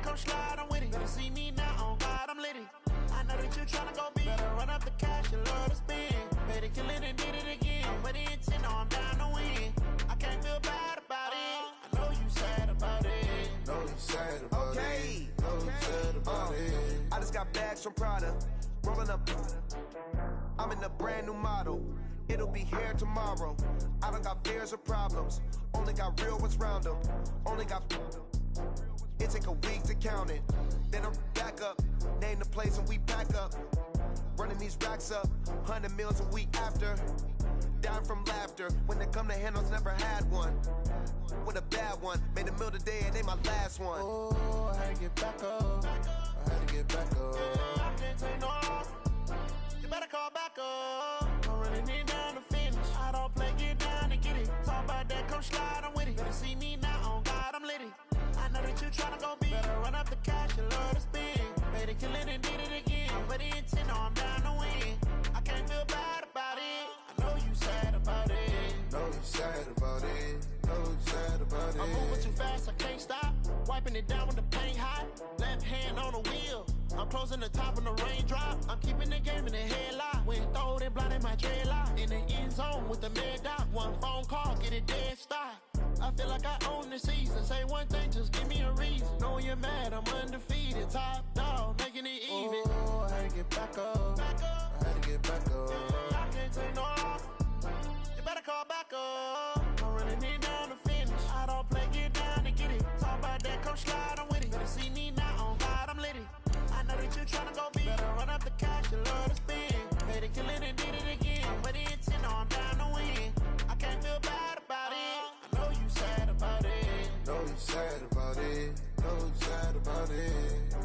come slide, I'm with it. Better see me now, on God, I'm litty. I know that you tryna go big. Better run up the cash, you love to spend. Better kill it and did it again. But the intent, no, I'm down to win. I can't feel bad about it. I know you sad about it. Know you sad about it. Know you sad about it. I just got bags from Prada. Rolling up. I'm in a brand new model. It'll be here tomorrow. I don't got fears or problems. Only got real ones round them. Only got. It take a week to count it. Then I'm back up. Name the place and we pack up. Running these racks up. 100 meals a week after. Dying from laughter. When they come to handles, never had one. With a bad one. Made a meal today and they my last one. Oh, I had to get back up. I had to get back up. I can't take no off. You better call back up. I'm running it down to finish. I don't play, get down and get it. Talk about that, come slide, I'm with it. Better see me now, on God, I'm litty. I know that you tryna go big. Better run up the cash, you love to spend. Better kill it and did it again. But the intent, no, I'm down to win. I can't feel bad about it. I know you sad about it. Know you sad about it. Know you sad about it. I'm moving too fast, I can't stop. Wiping it down with the paint hot. Left hand on the wheel. I'm closing the top when the raindrop. I'm keeping the game in the headlock. When throwed and blinded my dreadlock. In the end zone with the mad dot. One phone call, get it dead stop. I feel like I own the season. Say one thing, just give me a reason. Knowing you're mad, I'm undefeated. Top dog, making it even. Oh, I had to get back up. I had to get back up. I can't take no off. You better call back up. I'm running it down to finish. I don't play, get down and get it. Talk about that, come slide, I'm with it. Better see me now, on God, I'm litty. I know that you tryna go big. Better run up the cash, you love to spend. Better kill it and did it again. But the intent, no, I'm down to win. I can't feel bad about it. I know you sad about it. Know you sad about it. Know you sad about it.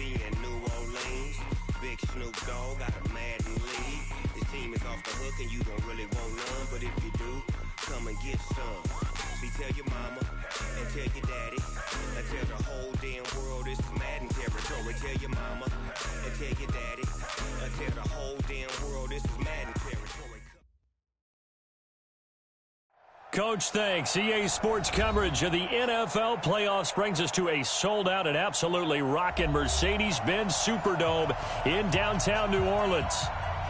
And New Orleans, Big Snoop Dogg got a Madden lead. This team is off the hook and you don't really want none, but if you do, come and get some. See, tell your mama and tell your daddy and tell the whole damn world this is Madden territory. Tell your mama and tell your daddy and tell the whole damn world this is Madden territory. Coach, thanks. EA Sports coverage of the NFL playoffs brings us to a sold-out and absolutely rocking Mercedes-Benz Superdome in downtown New Orleans.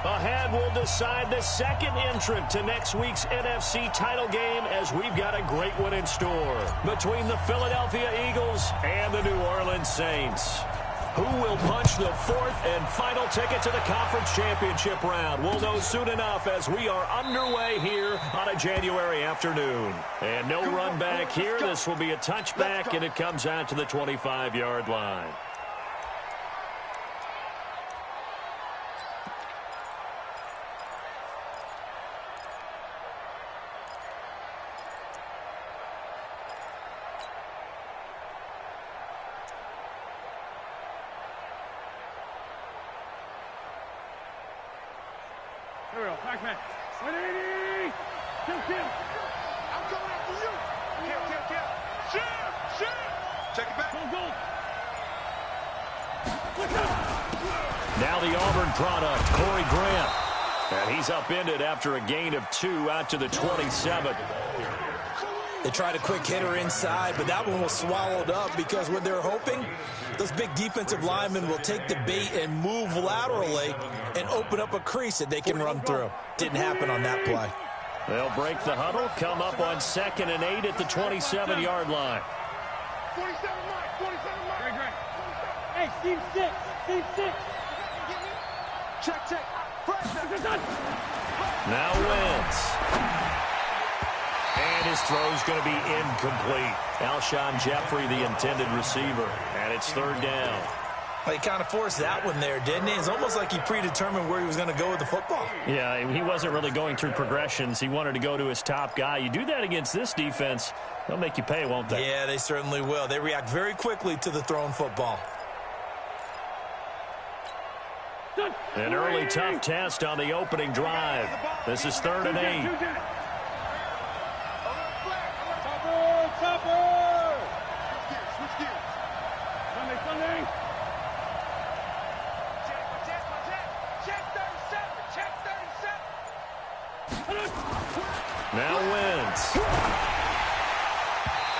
Ahead, we'll decide the second entrant to next week's NFC title game as we've got a great one in store between the Philadelphia Eagles and the New Orleans Saints. Who will punch the fourth and final ticket to the conference championship round? We'll know soon enough as we are underway here on a January afternoon. And no run back here. This will be a touchback, and it comes out to the 25-yard line. Here we go. Backman. 180. Kill. I'm coming after you. Kill. Shoot. Check it back. Go. Now the Auburn product, Corey Grant. And he's upended after a gain of 2 out to the 27. They tried a quick hitter inside, but that one was swallowed up because what they're hoping, those big defensive linemen will take the bait and move laterally and open up a crease that they can run through. Didn't happen on that play. They'll break the huddle, come up on 2nd and 8 at the 27-yard line. 47 Mike. Great. Hey, Steve 6. Check. Now Wentz. And his throw's going to be incomplete. Alshon Jeffrey, the intended receiver. And it's 3rd down. He kind of forced that one there, didn't he? It's almost like he predetermined where he was going to go with the football. Yeah, he wasn't really going through progressions. He wanted to go to his top guy. You do that against this defense, they'll make you pay, won't they? Yeah, they certainly will. They react very quickly to the thrown football. An early tough test on the opening drive. This is 3rd and 8. Switch gears. Sunday. Now Wentz.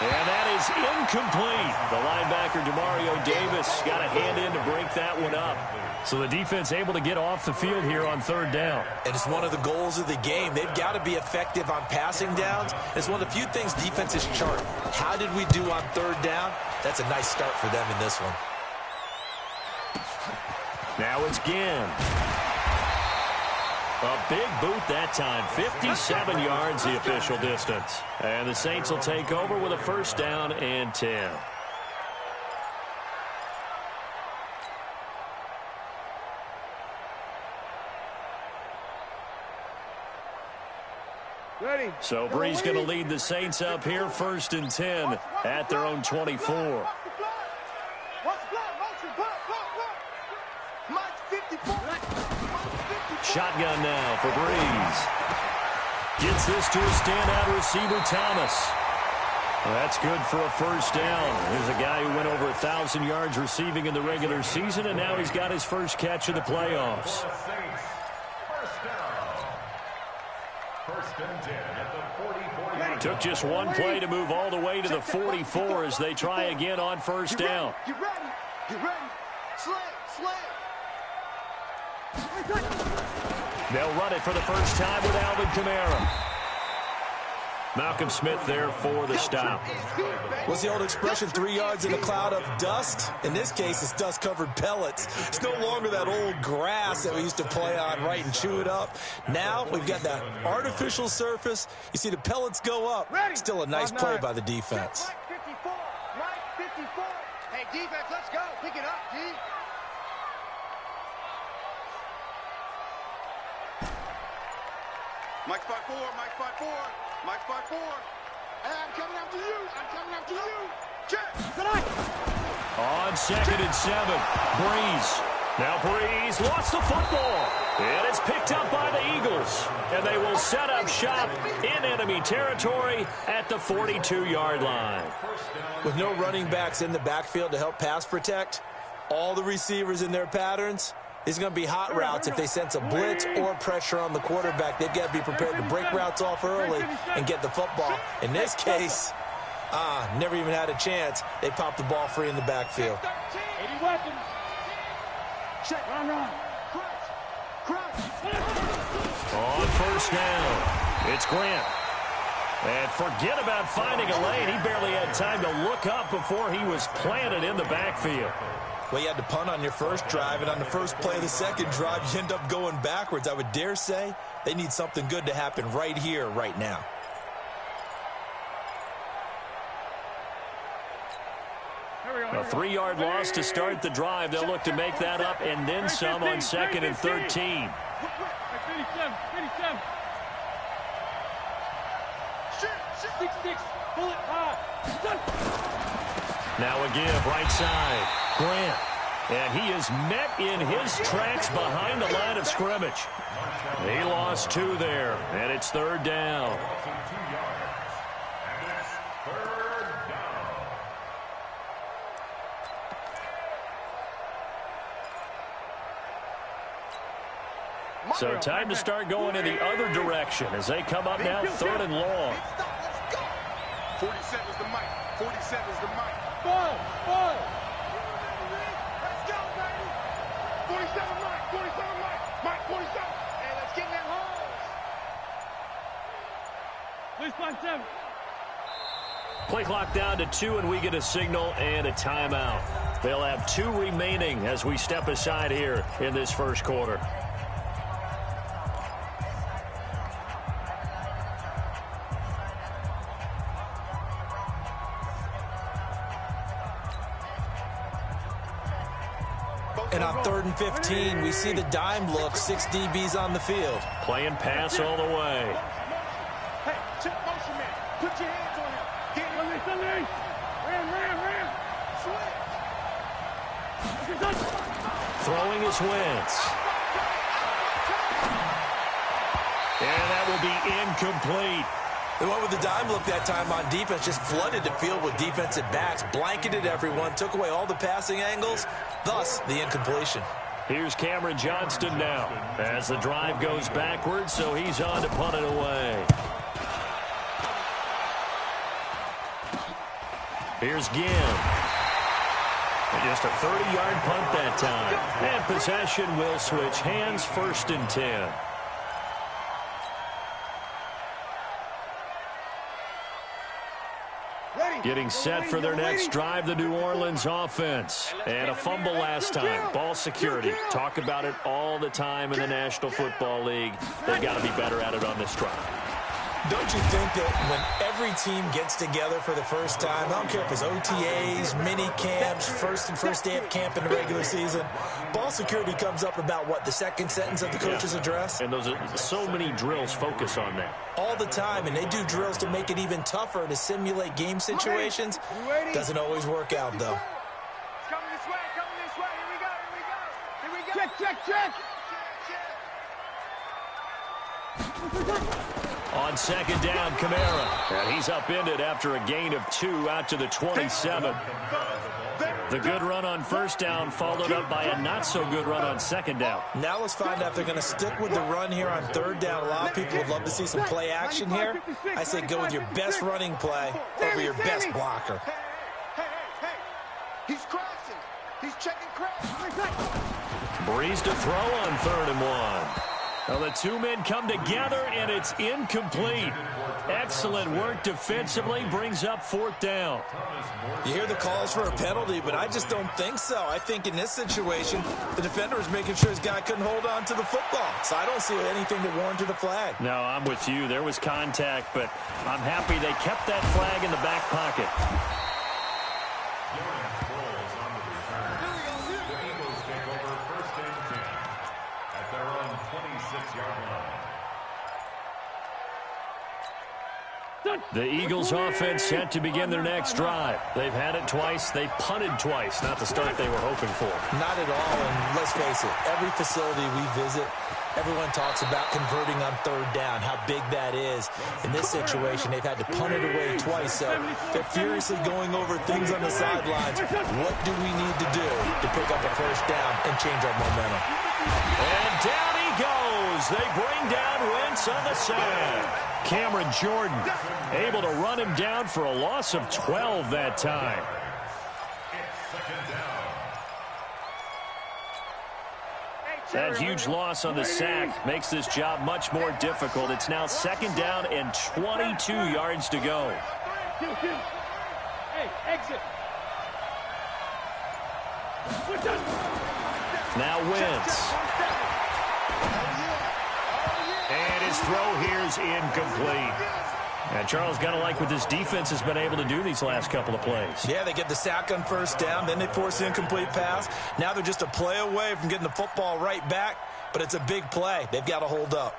And that is incomplete. The linebacker, Demario Davis, got a hand in to break that one up. So the defense able to get off the field here on 3rd down. And it's one of the goals of the game. They've got to be effective on passing downs. It's one of the few things defenses chart. How did we do on 3rd down? That's a nice start for them in this one. Now it's Ginn. A big boot that time. 57 yards the official distance. And the Saints will take over with a 1st down and 10. Ready. So Brees going to lead the Saints up here, 1st and 10 at their own 24. Shotgun now for Brees. Gets this to his standout receiver, Thomas. That's good for a 1st down. Here's a guy who went over 1,000 yards receiving in the regular season, and now he's got his first catch of the playoffs. Took just one play to move all the way to the 44 as they try again on 1st down. Get ready. Slam. They'll run it for the first time with Alvin Kamara. Malcolm Smith there for the stop. What's the old expression, 3 yards in a cloud of dust? In this case, it's dust-covered pellets. It's no longer that old grass that we used to play on, right, and chew it up. Now we've got that artificial surface. You see the pellets go up. Still a nice play by the defense. Mike 54. Hey, defense, let's go. Pick it up, D. Mike spot 4. Mike spot 4. Hey, I'm coming after you. Check. On 2nd and 7, Brees. Now Brees lost the football. And it's picked up by the Eagles. And they will set up shop in enemy territory at the 42-yard line. With no running backs in the backfield to help pass protect, all the receivers in their patterns, it's going to be hot routes if they sense a blitz or pressure on the quarterback. They've got to be prepared to break routes off early and get the football. In this case, never even had a chance. They popped the ball free in the backfield. 80 weapons. Check. Run. On 1st down, it's Grant. And forget about finding a lane. He barely had time to look up before he was planted in the backfield. Well, you had to punt on your first drive, and on the first play of the second drive, you end up going backwards. I would dare say they need something good to happen right here, right now. A 3-yard loss to start the drive. They'll look to make that up and then some on 2nd and 13. 57. Shoot. 6-6. Bullet high. Now a give right side. Grant. And he is met in his tracks behind the line of scrimmage. He lost 2 there, and it's 3rd down. So time to start going in the other direction as they come up now 3rd and long. 47's the mic. 47's the mic. Ball. Let's go, baby. 47 mic. Mike 47. Hey, let's get in that holes. Please find 7. Play clock down to 2, and we get a signal and a timeout. They'll have 2 remaining as we step aside here in this first quarter. And on 3rd and 15, we see the dime look, 6 DBs on the field. Playing pass all the way. Hey, check motion man. Put your hands on him. Get him. Ram. Switch. Throwing his Wentz. And that will be incomplete. They went with the dime look that time on defense, just flooded the field with defensive backs, blanketed everyone, took away all the passing angles, thus the incompletion. Here's Cameron Johnston now as the drive goes backwards, so he's on to punt it away. Here's Ginn. Just a 30-yard punt that time. And possession will switch hands, 1st and 10. Getting set for their next drive, the New Orleans offense. And a fumble last time. Ball security. Talk about it all the time in the National Football League. They've got to be better at it on this drive. Don't you think that when every team gets together for the first time, I don't care if it's OTAs, mini camps, first day of camp in the regular season, ball security comes up about, what, the second sentence of the coach's address? And those are so many drills focus on that. All the time, and they do drills to make it even tougher to simulate game situations. Doesn't always work out, though. Coming this way. Here we go. Check. On 2nd down, Kamara. And he's upended after a gain of 2 out to the 27. The good run on 1st down followed up by a not-so-good run on 2nd down. Now let's find out if they're going to stick with the run here on 3rd down. A lot of people would love to see some play action here. I say go with your best running play over your best blocker. Hey. He's crossing. He's checking cross. Breeze to throw on 3rd and 1. Well, the two men come together, and it's incomplete. Excellent work defensively, brings up 4th down. You hear the calls for a penalty, but I just don't think so. I think in this situation, the defender is making sure his guy couldn't hold on to the football. So I don't see anything that warranted a flag. No, I'm with you. There was contact, but I'm happy they kept that flag in the back pocket. The Eagles offense set to begin their next drive. They've had it twice. They've punted twice. Not the start they were hoping for. Not at all, and let's face it, every facility we visit, everyone talks about converting on 3rd down, how big that is. In this situation, they've had to punt it away twice, so they're furiously going over things on the sidelines. What do we need to do to pick up a 1st down and change our momentum? And down he goes. They bring down Wentz on the sack. Cameron Jordan able to run him down for a loss of 12 that time. That huge loss on the sack makes this job much more difficult. It's now 2nd down and 22 yards to go. Hey, exit. Now Wentz. And his throw here's incomplete. And Charles, got to like what this defense has been able to do these last couple of plays. Yeah, they get the sack on 1st down, then they force the incomplete pass. Now they're just a play away from getting the football right back, but it's a big play. They've got to hold up.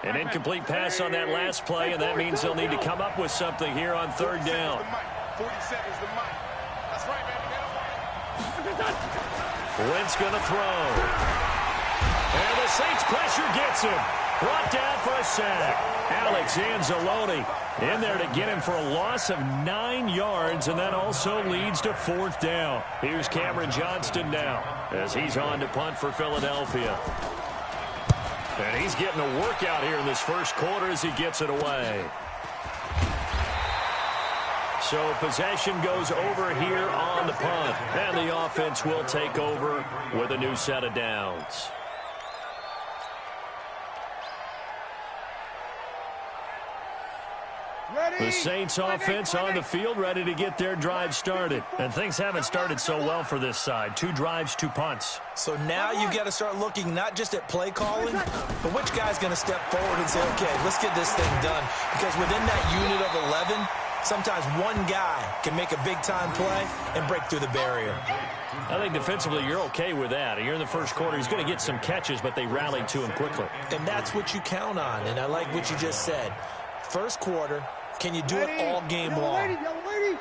An incomplete pass on that last play, and that means they'll need to come up with something here on 3rd down. 40 seconds the mic. That's right, baby. Wentz going to throw. And the Saints pressure gets him. Brought down for a sack. Alex Anzalone in there to get him for a loss of 9 yards, and that also leads to 4th down. Here's Cameron Johnston now as he's on to punt for Philadelphia. And he's getting a workout here in this 1st quarter as he gets it away. So possession goes over here on the punt. And the offense will take over with a new set of downs. The Saints offense on the field, ready to get their drive started. And things haven't started so well for this side. 2 drives, 2 punts. So now you've got to start looking not just at play calling, but which guy's going to step forward and say, okay, let's get this thing done. Because within that unit of 11, sometimes one guy can make a big-time play and break through the barrier. I think defensively you're okay with that. You're in the first quarter. He's going to get some catches, but they rallied to him quickly. And that's what you count on, and I like what you just said. First quarter, can you do it all game long?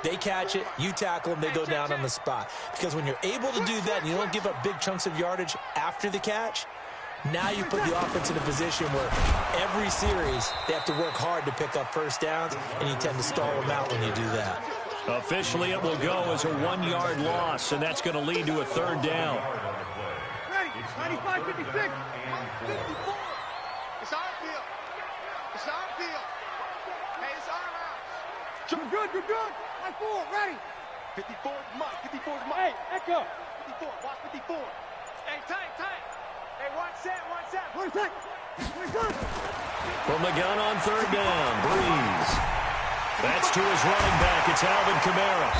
They catch it, you tackle them, they go down on the spot. Because when you're able to do that and you don't give up big chunks of yardage after the catch, now you put the offense in a position where every series they have to work hard to pick up first downs, and you tend to stall them out when you do that. Officially, it will go as a 1-yard loss, and that's going to lead to a 3rd down. Ready, 95, 56, 54. It's our field. It's our field. Hey, it's our house. You're good, you're good. 54, ready. 54 is Mike, 54 is Mike. Hey, echo. 54, watch 54. Hey, tight. Hey, watch that. Where's that? From the gun on 3rd down, Breeze. That's to his running back. It's Alvin Kamara.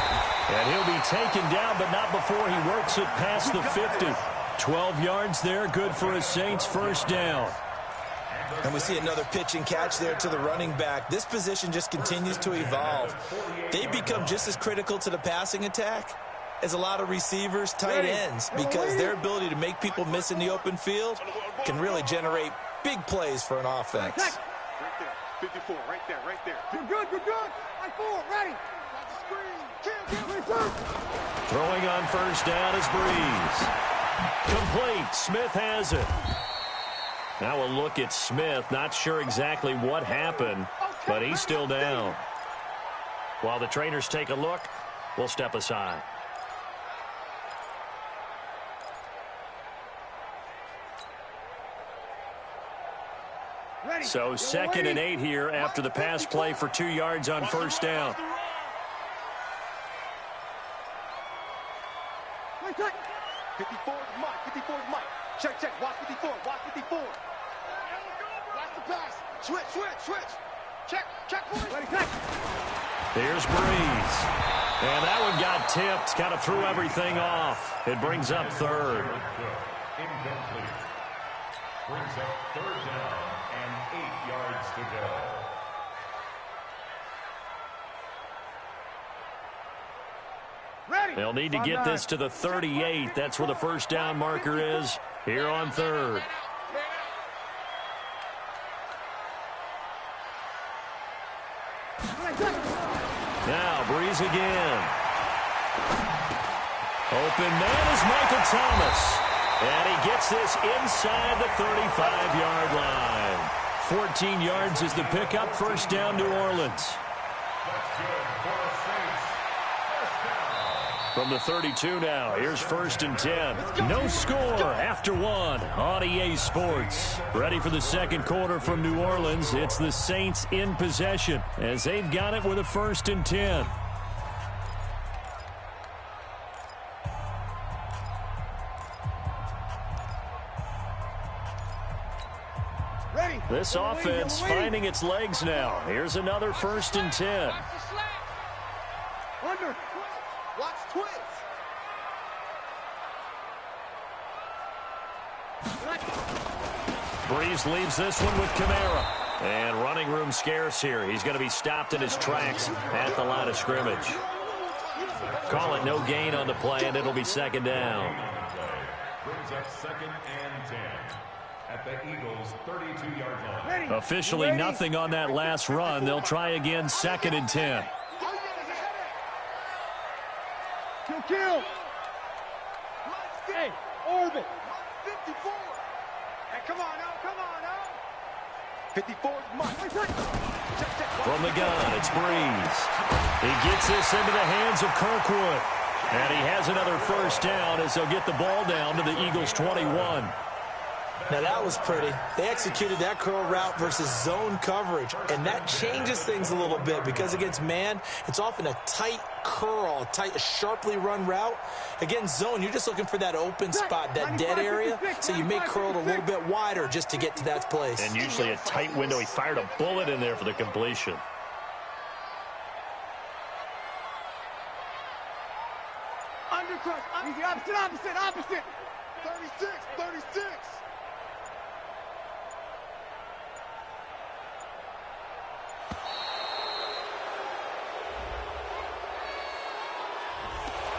And he'll be taken down, but not before he works it past the 50. 12 yards there, good for a Saints 1st down. And we see another pitch and catch there to the running back. This position just continues to evolve. They become just as critical to the passing attack as a lot of receivers, tight ends, because their ability to make people miss in the open field can really generate big plays for an offense. Right there, 54, right there. You're good. 54, ready. Throwing on 1st down is Breeze. Complete. Smith has it. Now we'll look at Smith. Not sure exactly what happened, but he's still down. While the trainers take a look, we'll step aside. So 2nd and 8 here after the pass play for 2 yards on 1st down. 54 is Mike. Check. Watch 54. Watch the pass. Switch. Check, boys. Ready, Here's Breeze. And that one got tipped. Kind of threw everything off. It brings up 3rd. Incomplete. Brings up 3rd down and 8 yards to go. Ready. They'll need to get this to the 38. That's where the 1st down marker is here on 3rd. Now Breeze again. Open man is Michael Thomas. And he gets this inside the 35-yard line. 14 yards is the pickup. 1st down, New Orleans. From the 32 now, here's 1st and 10. No score after 1 on EA Sports. Ready for the 2nd quarter from New Orleans. It's the Saints in possession as they've got it with a 1st and 10. This offense finding its legs now. Here's another 1st and 10. Under. Watch twins. Breeze leaves this one with Kamara. And running room scarce here. He's going to be stopped in his tracks at the line of scrimmage. Call it no gain on the play, and it'll be 2nd down. Brings up 2nd and 10. At the Eagles' 32-yard line. Officially nothing on that last run. They'll try again, 2nd and 10. Kill. Hey, orbit. 54. Hey, come on now. 54 is Mike. From the gun, it's Breeze. He gets this into the hands of Kirkwood. And he has another 1st down as they'll get the ball down to the Eagles' 21. Now that was pretty. They executed that curl route versus zone coverage, and that changes things a little bit because against man, it's often a tight curl, a sharply run route. Against zone, you're just looking for that open spot, that dead area, so you may curl it a little bit wider just to get to that place. And usually a tight window. He fired a bullet in there for the completion. Easy, opposite. 36.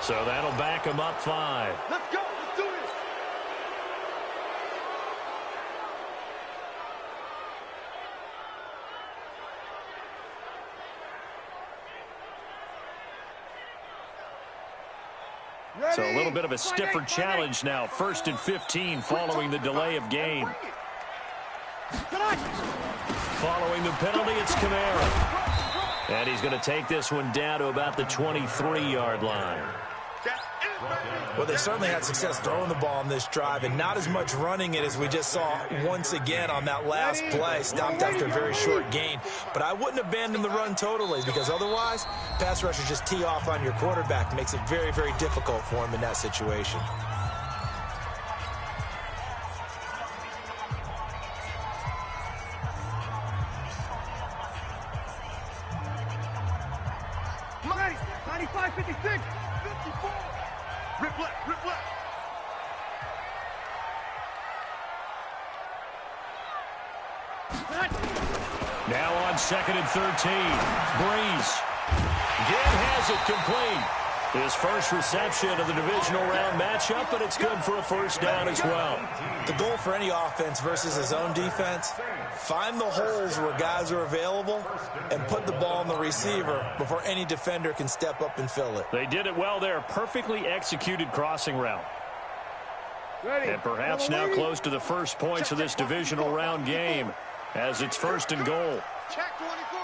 So that'll back him up 5. Let's go. Let's do this. So a little bit of a stiffer challenge now. 1st and 15 following the delay of game. Following the penalty, it's Kamara. And he's going to take this one down to about the 23-yard line. Well, they certainly had success throwing the ball on this drive, and not as much running it as we just saw once again on that last play. Stopped after a very short gain. But I wouldn't abandon the run totally, because otherwise, pass rushers just tee off on your quarterback. It makes it very, very difficult for him in that situation. Ready. 95, 56, 54. Rip left. Now on 2nd and 13. Breeze. Again has it complete. His first reception of the divisional round matchup, but it's good for a first down as well. The goal for any offense versus his own defense, find the holes where guys are available and put the ball on the receiver before any defender can step up and fill it. They did it well there. Perfectly executed crossing route. And perhaps now close to the first points of this divisional round game as it's 1st and goal. Check 24.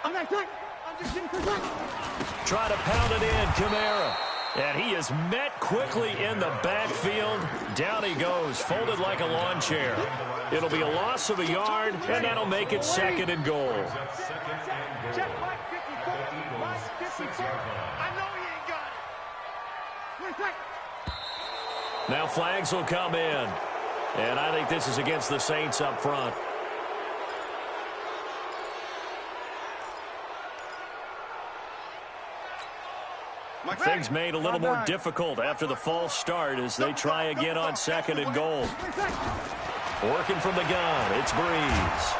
I'm not done. I'm just getting for Try to pound it in, Kamara. And he is met quickly in the backfield. Down he goes, folded like a lawn chair. It'll be a loss of a yard, and that'll make it 2nd and goal. Check Mike 54. Mike 54. I know he ain't got it. Now flags will come in. And I think this is against the Saints up front. Things made a little more difficult after the false start as they try again on 2nd and goal. Working from the gun, it's Breeze.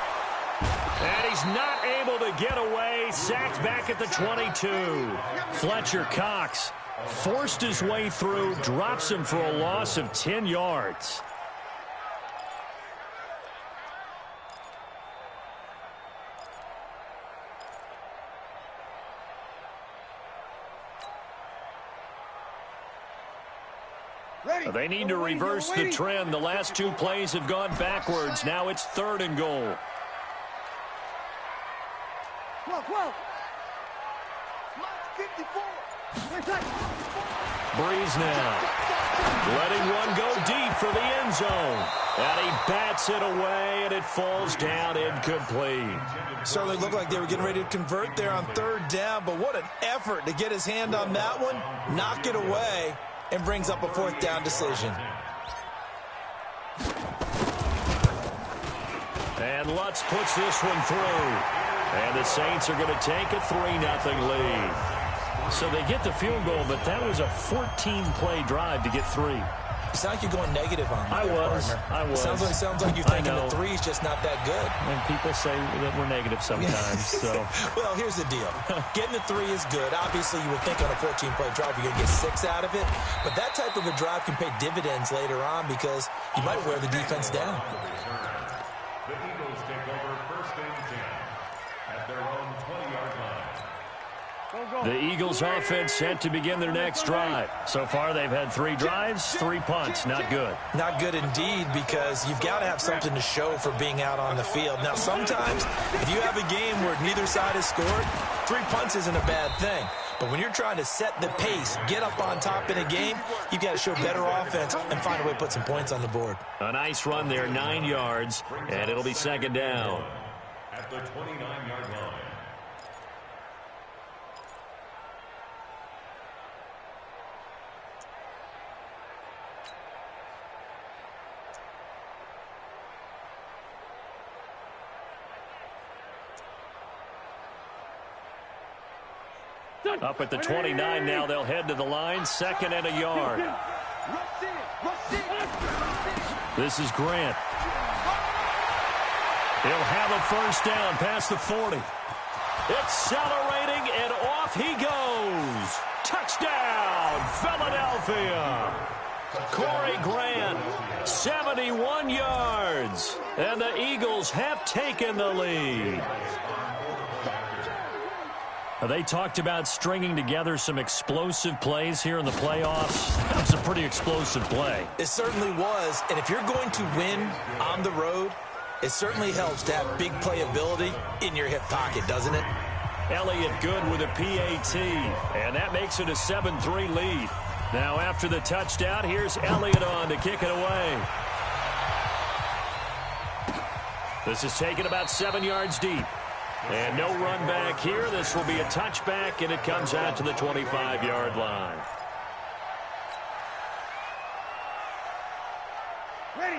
And he's not able to get away. Sacked back at the 22. Fletcher Cox forced his way through, drops him for a loss of 10 yards. They need to reverse the trend. The last 2 plays have gone backwards. Now it's 3rd and goal. 12. Mike 54. Breeze now. Letting one go deep for the end zone. And he bats it away, and it falls down incomplete. Certainly looked like they were getting ready to convert there on 3rd down, but what an effort to get his hand on that one, knock it away, and brings up a 4th down decision. And Lutz puts this one through. And the Saints are going to take a 3-0 lead. So they get the field goal, but that was a 14-play drive to get 3. You sound like you're going negative on me. I was. Sounds like you're thinking the 3's just not that good. And people say that we're negative sometimes. So, well, here's the deal. Getting a 3 is good. Obviously, you would think on a 14-play drive you're going to get 6 out of it. But that type of a drive can pay dividends later on because you might wear the defense down. The Eagles take over 1st and 10 at their own 20-yard line. The Eagles offense set to begin their next drive. So far, they've had 3 drives, 3 punts. Not good. Not good indeed, because you've got to have something to show for being out on the field. Now, sometimes, if you have a game where neither side has scored, 3 punts isn't a bad thing. But when you're trying to set the pace, get up on top in a game, you've got to show better offense and find a way to put some points on the board. A nice run there, 9 yards, and it'll be 2nd down. At the 29-yard line. Up at the 29 now, they'll head to the line, 2nd and a yard. This is Grant. He'll have a first down past the 40. Accelerating, and off he goes. Touchdown, Philadelphia. Corey Grant, 71 yards. And the Eagles have taken the lead. They talked about stringing together some explosive plays here in the playoffs. That was a pretty explosive play. It certainly was. And if you're going to win on the road, it certainly helps to have big playability in your hip pocket, doesn't it? Elliott good with a PAT, and that makes it a 7-3 lead. Now after the touchdown, here's Elliott on to kick it away. This is taken about 7 yards deep. And no run back here. This will be a touchback, and it comes out to the 25-yard line.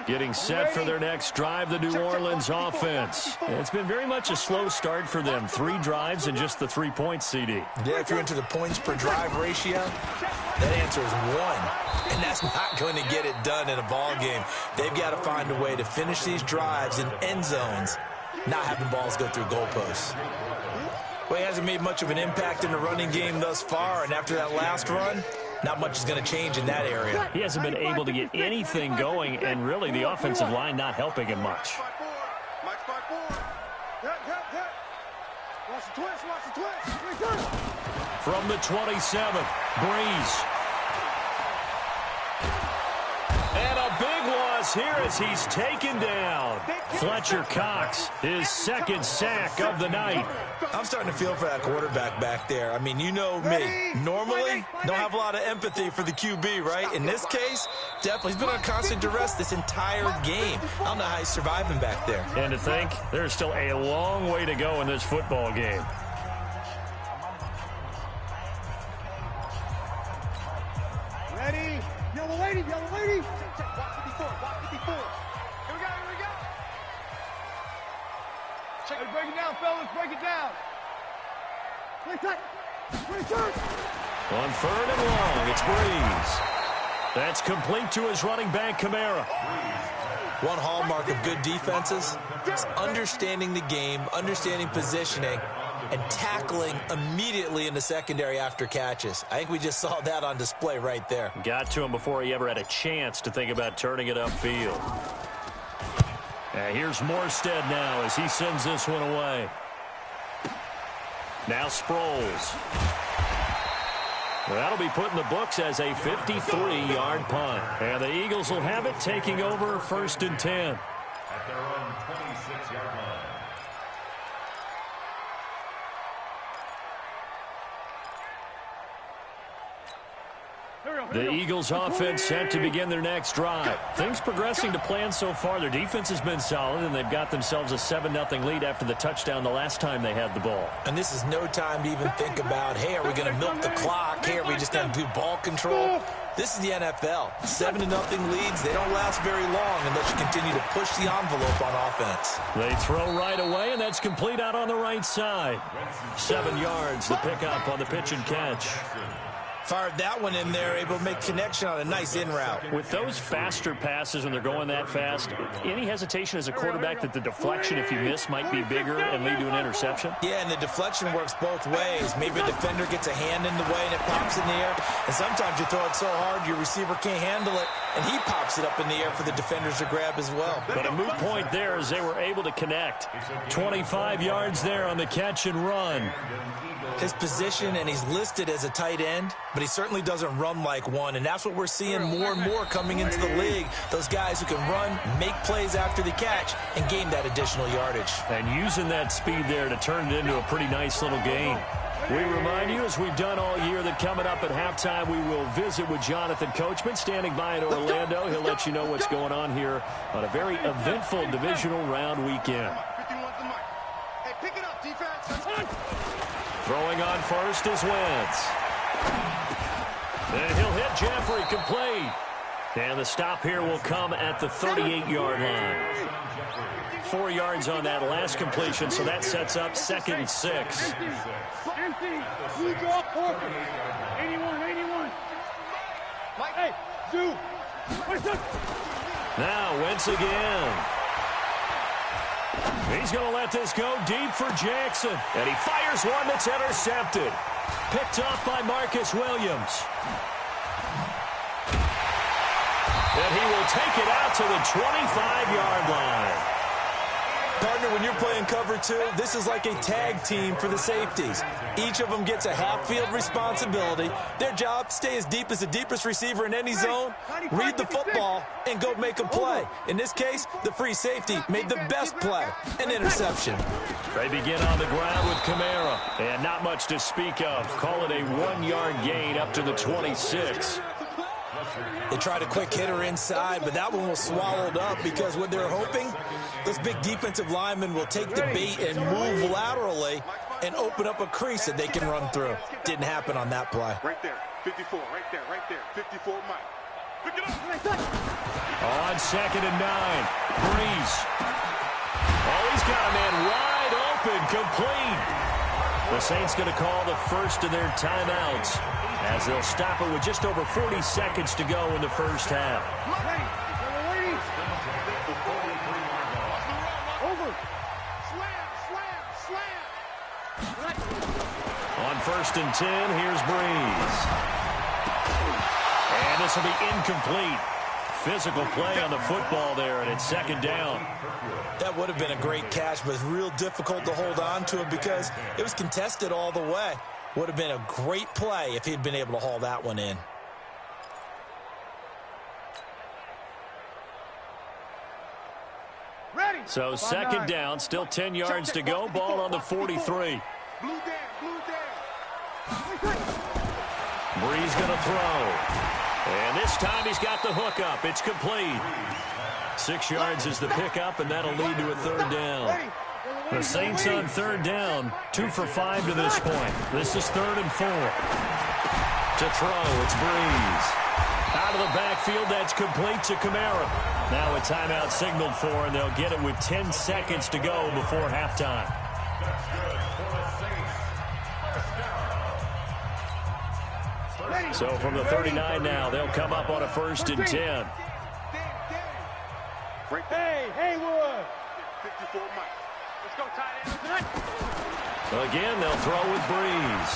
Getting set for their next drive, the New Orleans offense. It's been very much a slow start for them. 3 drives and just the 3 points, CD. Yeah, if you're into the points per drive ratio, that answer is 1. And that's not going to get it done in a ball game. They've got to find a way to finish these drives in end zones, not having balls go through goalposts. Well, he hasn't made much of an impact in the running game thus far, and after that last run, not much is going to change in that area. He hasn't been able to get anything going, and really the offensive line not helping him much. From the 27, Breeze. And a big loss here as he's taken down. Fletcher Cox, his 2nd sack of the night. I'm starting to feel for that quarterback back there. I mean, you know me. Normally, don't have a lot of empathy for the QB, right? In this case, definitely. He's been on constant duress this entire game. I don't know how he's surviving back there. And to think, there's still a long way to go in this football game. Ready? Yellow lady, yellow lady. Walk 54, walk 54. Here we go, here we go. Check it, break it down, fellas, break it down. On 3rd and long, it's Breeze. That's complete to his running back, Kamara. One hallmark of good defenses is understanding the game, understanding positioning, and tackling immediately in the secondary after catches. I think we just saw that on display right there. Got to him before he ever had a chance to think about turning it upfield. Here's Morstead now as he sends this one away. Now Sproles. That'll be put in the books as a 53-yard punt. And the Eagles will have it, taking over 1st and 10. At their own 26-yard line. The Eagles offense set to begin their next drive. Things progressing to plan so far. Their defense has been solid, and they've got themselves a 7-0 lead after the touchdown the last time they had the ball. And this is no time to even think about, hey, are we going to milk the clock? Hey, are we just going to do ball control? This is the NFL. 7-0 leads, they don't last very long unless you continue to push the envelope on offense. They throw right away, and that's complete out on the right side. 7 yards, the pickup on the pitch and catch. Fired that one in there, able to make connection on a nice in route. With those faster passes when they're going that fast, any hesitation as a quarterback that the deflection, if you miss, might be bigger and lead to an interception? Yeah, and the deflection works both ways. Maybe a defender gets a hand in the way and it pops in the air. And sometimes you throw it so hard your receiver can't handle it, and he pops it up in the air for the defenders to grab as well. But a moot point there as they were able to connect. 25 yards there on the catch and run. His position, and he's listed as a tight end, but he certainly doesn't run like one, and that's what we're seeing more and more coming into the league. Those guys who can run, make plays after the catch, and gain that additional yardage. And using that speed there to turn it into a pretty nice little gain. We remind you, as we've done all year, that coming up at halftime, we will visit with Jonathan Coachman, standing by in Orlando. He'll let you know what's going on here on a very eventful divisional round weekend. Hey, pick it up, defense. Throwing on first is Wentz. And he'll hit Jeffrey, complete. And the stop here will come at the 38-yard line. 4 yards on that last completion, so that sets up 2nd and 6. Empty. You drop Porter. 81. Hey, Zoo. Now Wentz again. He's going to let this go deep for Jackson. And he fires one that's intercepted. Picked off by Marcus Williams. And he will take it out to the 25-yard line. Partner, when you're playing cover 2, this is like a tag team for the safeties. Each of them gets a half-field responsibility. Their job, stay as deep as the deepest receiver in any zone, read the football, and go make a play. In this case, the free safety made the best play, an interception. They begin on the ground with Kamara, and not much to speak of. Call it a 1-yard gain up to the 26. They tried a quick hitter inside, but that one was swallowed up because what they're hoping, those big defensive linemen will take the bait and move laterally and open up a crease that they can run through. Didn't happen on that play. Right there, 54, right there. 54, Mike. Pick it up. On 2nd and 9, Breeze. Oh, he's got a man wide open, complete. The Saints going to call the first of their timeouts as they'll stop it with just over 40 seconds to go in the first half. Over. Slam. On 1st and 10, here's Breeze. And this will be incomplete. Physical play on the football there, and it's 2nd down. That would have been a great catch, but it's real difficult to hold on to it because it was contested all the way. Would have been a great play if he'd been able to haul that one in. Ready. So 2nd down, still 10 yards to go. Ball on the 43. Blue down. Breeze going to throw. And this time he's got the hook up. It's complete. 6 yards is the pickup, and that'll lead to a 3rd down. The Saints on 3rd down, 2 for 5 to this point. This is 3rd and 4. To throw, it's Breeze. Out of the backfield, that's complete to Kamara. Now a timeout signaled for, and they'll get it with 10 seconds to go before halftime. So from the 39 now, they'll come up on a 1st and 10. Hey, Haywood. 54, Mike. Let's go, tight end. Again, they'll throw with Breeze.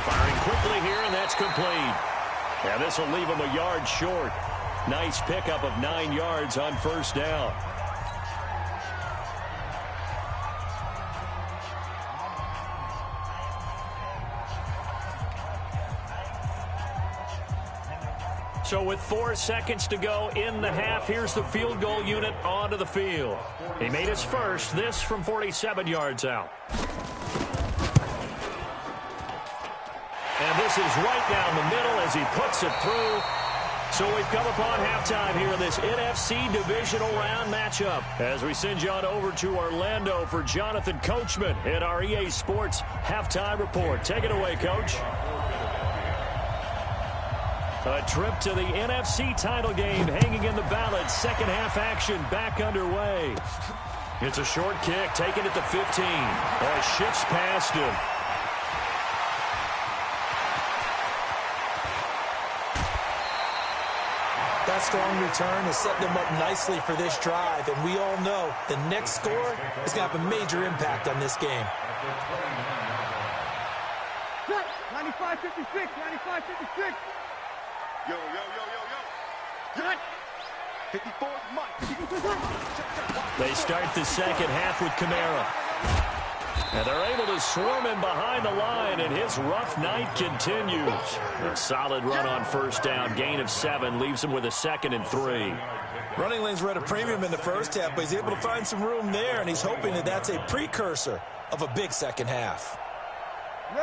Firing quickly here, and that's complete. Now this will leave him a yard short. Nice pickup of 9 yards on 1st down. So with 4 seconds to go in the half, here's the field goal unit onto the field. He made his first, this from 47 yards out. And this is right down the middle as he puts it through. So we've come upon halftime here in this NFC Divisional Round matchup. As we send you on over to Orlando for Jonathan Coachman in our EA Sports Halftime Report. Take it away, Coach. A trip to the NFC title game hanging in the balance. 2nd half action back underway. It's a short kick taken at the 15. As shifts past him. That strong return has set them up nicely for this drive, and we all know the next score is going to have a major impact on this game. 95-56, 95-56. Yo. 54 Mike. They start the 2nd half with Kamara. And they're able to swarm him behind the line, and his rough night continues. A solid run on 1st down. Gain of 7 leaves him with a 2nd and 3. Running lanes were at a premium in the 1st half, but he's able to find some room there, and he's hoping that that's a precursor of a big 2nd half.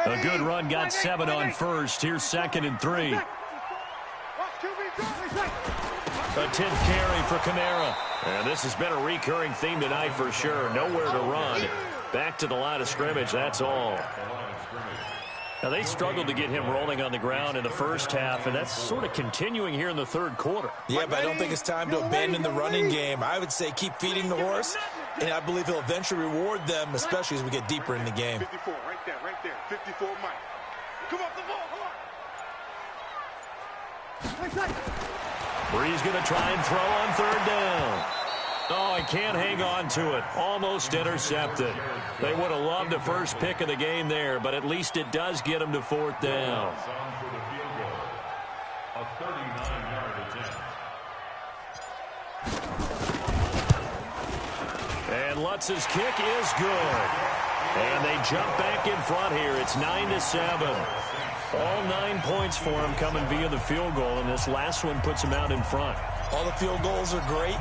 A good run got 7 on 1st. Here's 2nd and 3. A 10th carry for Kamara. And this has been a recurring theme tonight for sure. Nowhere to run. Back to the line of scrimmage, that's all. Now, they struggled to get him rolling on the ground in the first half, and that's sort of continuing here in the third quarter. Yeah, but I don't think it's time to abandon the running game. I would say keep feeding the horse, and I believe he'll eventually reward them, especially as we get deeper in the game. 54, right there, 54, Mike. Come off the ball, come on. Bree's going to try and throw on third down. Oh, he can't hang on to it. Almost intercepted. They would have loved the first pick of the game there, but at least it does get them to fourth down. A 39-yard attempt. And Lutz's kick is good. And they jump back in front here. It's 9-7. All 9 points for him coming via the field goal, and this last one puts him out in front. All the field goals are great,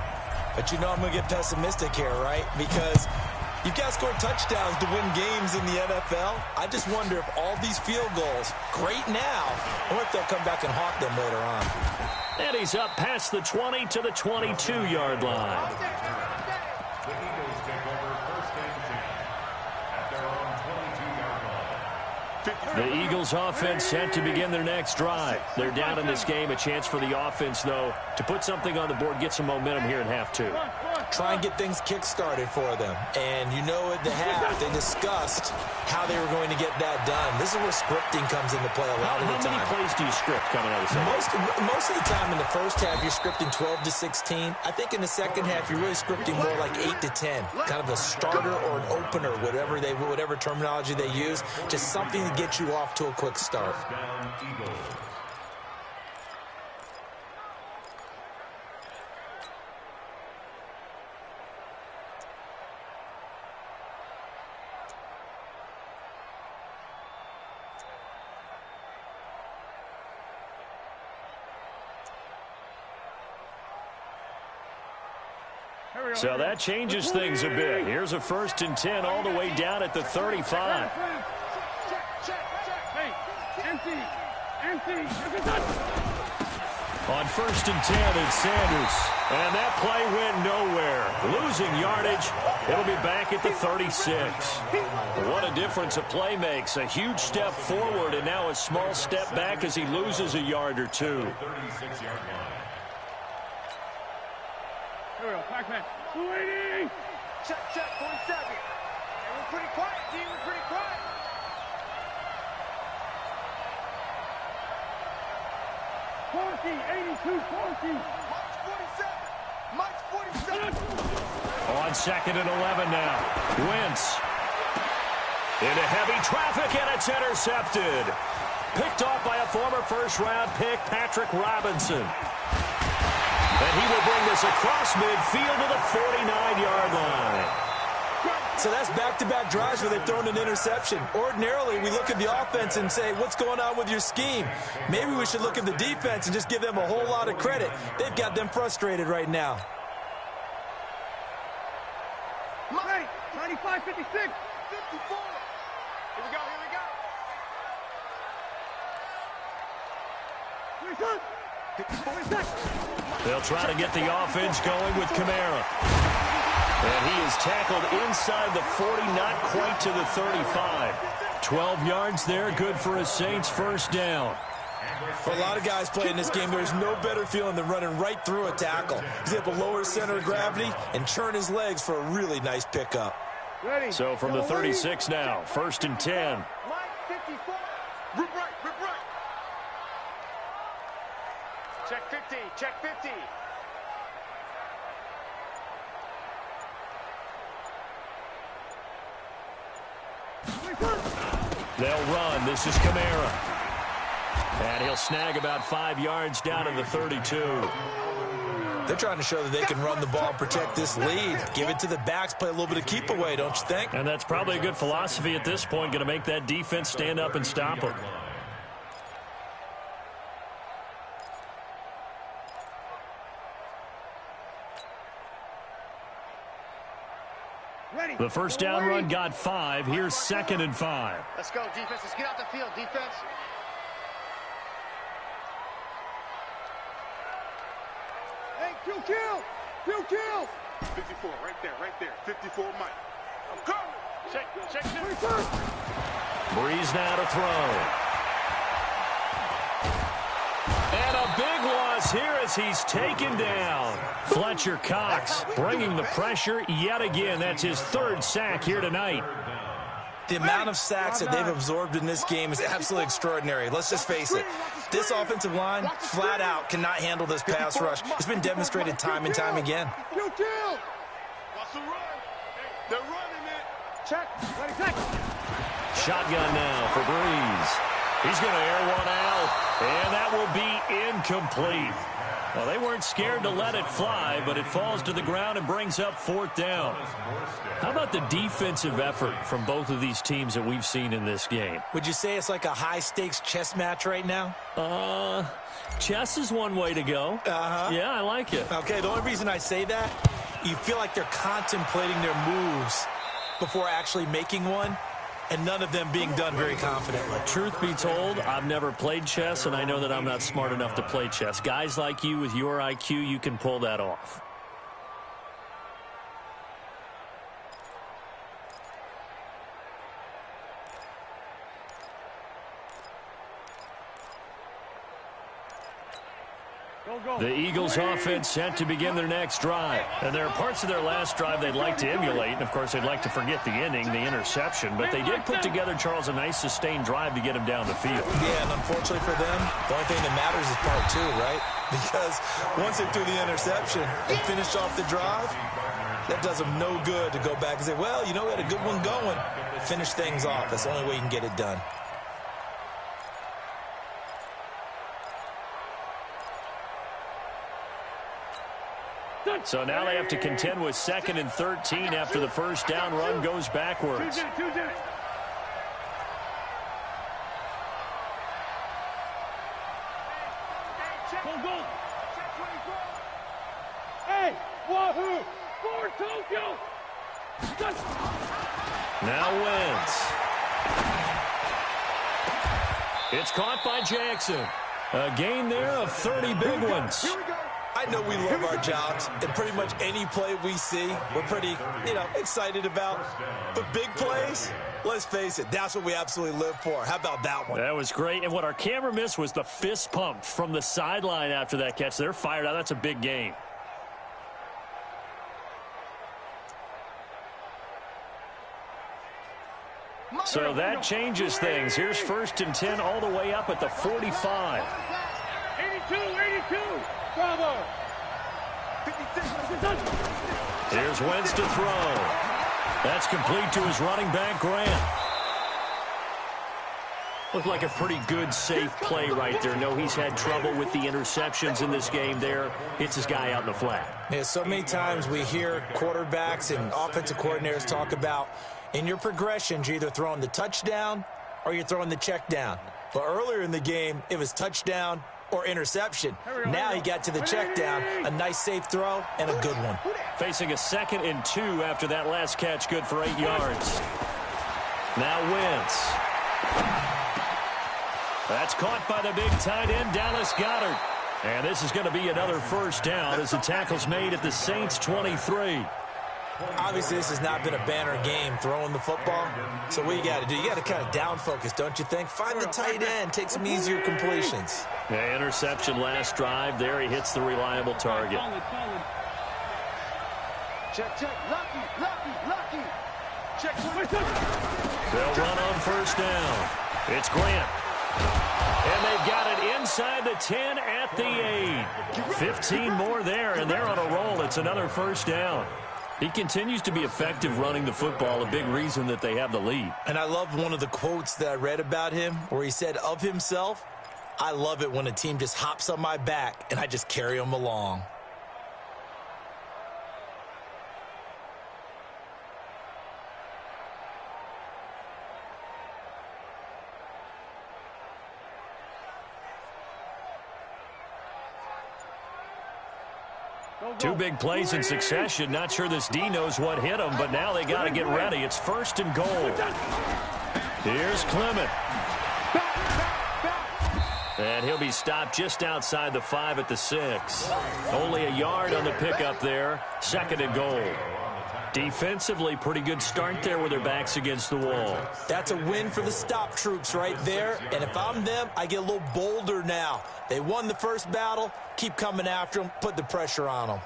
but you know I'm going to get pessimistic here, right? Because you've got to score touchdowns to win games in the NFL. I just wonder if all these field goals, great now, or if they'll come back and haunt them later on. And he's up past the 20 to the 22-yard line. The Eagles take over first and 10 at their own 22-yard line. The Eagles offense set to begin their next drive. They're down in this game. A chance for the offense, though, to put something on the board, get some momentum here in half two. Try and get things kick-started for them. And you know at the half, they discussed how they were going to get that done. This is where scripting comes into play a lot of the time. How many plays do you script coming out of the second? Most of the time in the first half, you're scripting 12 to 16. I think in the second half, you're really scripting more like 8 to 10. Kind of a starter or an opener, whatever terminology they use. Just something to get you off to a quick start. Down Eagles. So that changes things a bit. Here's a 1st and 10 all the way down at the 35. On 1st and 10, it's Sanders. And that play went nowhere. Losing yardage. It'll be back at the 36. What a difference a play makes. A huge step forward and now a small step back as he loses a yard or two. 36-yard line. Here we go, Pac-Man. 280. Check, 47. Hey, we're pretty quiet, team. We're pretty quiet. 40, 82, 40. Mike's 47. On 2nd and 11 now. Wentz. Into heavy traffic, and it's intercepted. Picked off by a former first-round pick, Patrick Robinson. And he will bring this across midfield to the 49-yard line. So that's back-to-back drives where they've thrown an interception. Ordinarily, we look at the offense and say, what's going on with your scheme? Maybe we should look at the defense and just give them a whole lot of credit. They've got them frustrated right now. Mike, 95, 56, 54. Here we go, here we go. They'll try to get the offense going with Kamara. And he is tackled inside the 40, not quite to the 35. 12 yards there, good for a Saints first down. For a lot of guys playing this game, there's no better feeling than running right through a tackle. He's able to lower his center of gravity and churn his legs for a really nice pickup. Ready. So from the 36 now, 1st and 10. Mike, 54. Rip right, rip right. Check 50, check 50. They'll run. This is Kamara. And he'll snag about 5 yards down to the 32. They're trying to show that they can run the ball and protect this lead. Give it to the backs, play a little bit of keep away, don't you think? And that's probably a good philosophy at this point, going to make that defense stand up and stop them. The first down run got 5. Here's 2nd and 5. Let's go, defense. Let's get out the field, defense. Hey, kill. 54, right there, 54, Mike. I'm coming. Check. Breeze now to throw. And a big loss here as he's taken down. Fletcher Cox bringing the pressure yet again. That's his third sack here tonight. The amount of sacks that they've absorbed in this game is absolutely extraordinary. Let's just face it. This offensive line, flat out, cannot handle this pass rush. It's been demonstrated time and time again. They're running it. Check. Ready, check. Shotgun now for Breeze. He's going to air one out, and that will be incomplete. Well, they weren't scared to let it fly, but it falls to the ground and brings up fourth down. How about the defensive effort from both of these teams that we've seen in this game? Would you say it's like a high-stakes chess match right now? Chess is one way to go. Yeah, I like it. Okay, the only reason I say that, you feel like they're contemplating their moves before actually making one, and none of them being done very confidently. Truth be told, I've never played chess, and I know that I'm not smart enough to play chess. Guys like you with your IQ, you can pull that off. The Eagles offense set to begin their next drive. And there are parts of their last drive they'd like to emulate. And, of course, they'd like to forget the ending, the interception. But they did put together, Charles, a nice sustained drive to get him down the field. Yeah, and unfortunately for them, the only thing that matters is part two, right? Because once they threw the interception and finished off the drive, that does them no good to go back and say, well, you know, we had a good one going. Finish things off. That's the only way you can get it done. So now they have to contend with 2nd and 13 after the first down run goes backwards. Hey, Wahoo! For Tokyo! Now Wentz. It's caught by Jackson. A gain there of 30 big ones. I know we love our jobs, and pretty much any play we see, we're pretty, excited about. But big plays, let's face it, that's what we absolutely live for. How about that one? That was great, and what our camera missed was the fist pump from the sideline after that catch. They're fired out. That's a big game. So that changes things. Here's 1st and 10 all the way up at the 45. 82. Bravo. Here's Wentz to throw. That's complete to his running back, Grant. Looked like a pretty good, safe play right there. No, he's had trouble with the interceptions in this game there. Hits his guy out in the flat. Yeah, so many times we hear quarterbacks and offensive coordinators talk about in your progressions, you're either throwing the touchdown or you're throwing the check down. But earlier in the game, it was touchdown or interception. Now he got to the check down, a nice safe throw, and a good one. Facing a 2nd and 2 after that last catch, good for 8 yards. Now Wentz. That's caught by the big tight end, Dallas Goedert. And this is going to be another first down as the tackle's made at the Saints' 23. Obviously, this has not been a banner game throwing the football. So what you got to do, you got to kind of down focus, don't you think? Find the tight end, take some easier completions. Yeah, interception last drive. There he hits the reliable target. Check. Lucky. Check. They'll run on first down. It's Grant. And they've got it inside the 10 at the 8. 15 more there, and they're on a roll. It's another first down. He continues to be effective running the football, a big reason that they have the lead. And I love one of the quotes that I read about him where he said of himself, I love it when a team just hops on my back and I just carry them along. Two big plays in succession. Not sure this D knows what hit him, but now they got to get ready. It's 1st and goal. Here's Clement. And he'll be stopped just outside the 5 at the 6. Only a yard on the pickup there. 2nd and goal. Defensively, pretty good start there with their backs against the wall. That's a win for the stop troops right there. And if I'm them, I get a little bolder now. They won the first battle. Keep coming after them. Put the pressure on them.